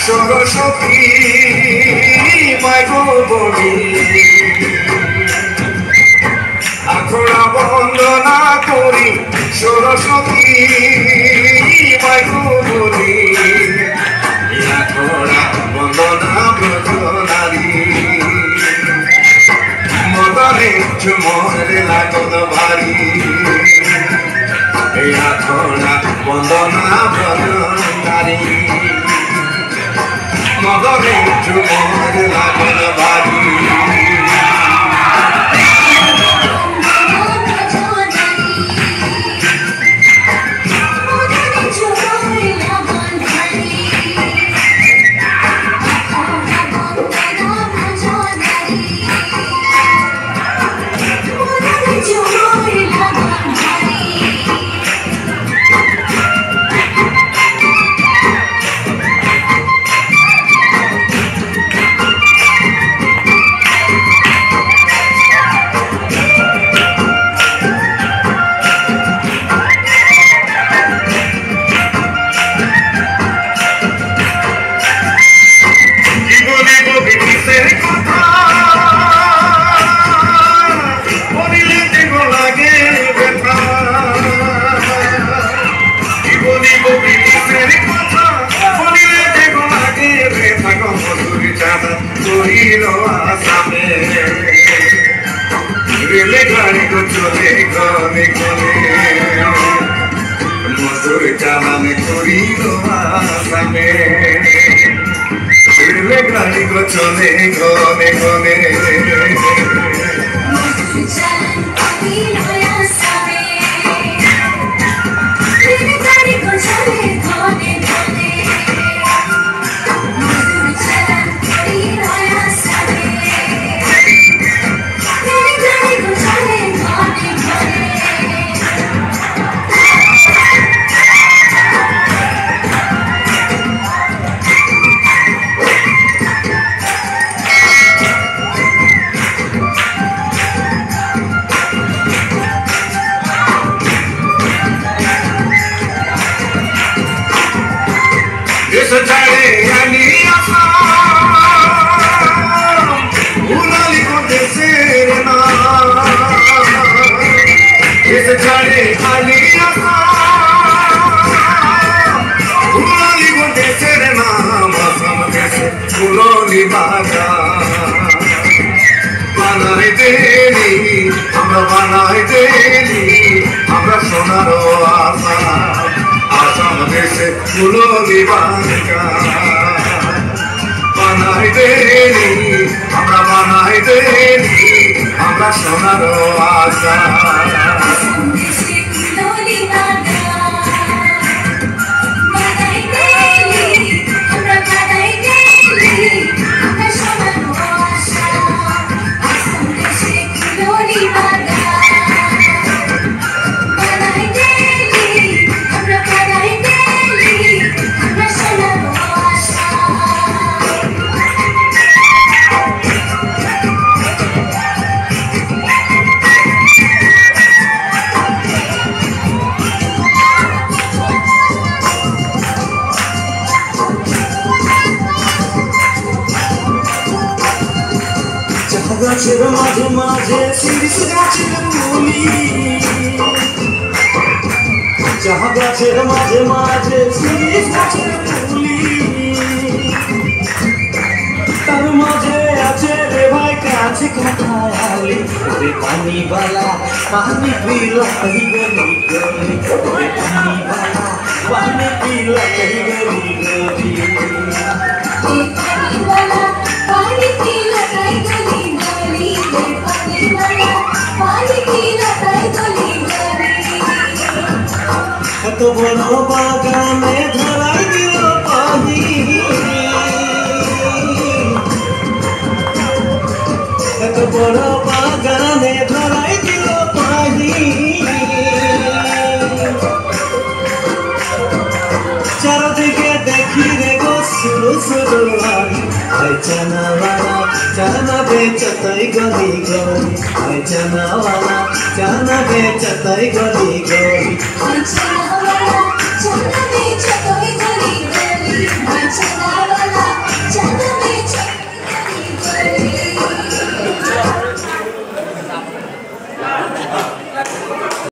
সরস্বতী মাইগোবনি আখড়া বন্দনা করি সরস্বতী মাইগোবনি আখড়া বন্দনা ব্রত নারী মদনে ঝুমরে লাগন ভারী আখড়া বন্দনা ব্রত নারী মদনে ঝুমরে লাগন ভারী রেলে গাড়ি তো চলে গনে গনে মধুর চালানে করিল আসামে রেলে গাড়ি তো চলে গনে গনে ছাড়ে আনি উনালি দেশের দেশ ছাড়ে আনি উনালি দেশের নাম আসাম দেশে ফুলনি বাগা বানাই দেনি আমরা বানাই দেনি আমরা সোনার আসাম আসাম দেশে ফুলনি বাগা বানাই দেনি আমরা বানাই দেনি আমরা সোনার আসাম গাছের মাঝে মাঝে শিরিষ গাছের মুলি চাহা গাছের মাঝে মাঝে শিরিষ গাছের মুলি তার মাঝে আছে রে ভাই কাছে কাঠালি রে পানিবালা পানি পিলা কহি গলি গলি রে পানিবালা পানি পিলা কহি গলি গলি পানিবালা পানি পিলা কহি গলি এত বড় বাগানে ধরাই দিল পানি এত বড় বাগানে ধরাই দিল পানি চারদিকে দেখি রে গো সুরু সুরু চানাওয়ালা চানা বেচতই গলি গলি চানাওয়ালা চানা বেচতই গলি গলি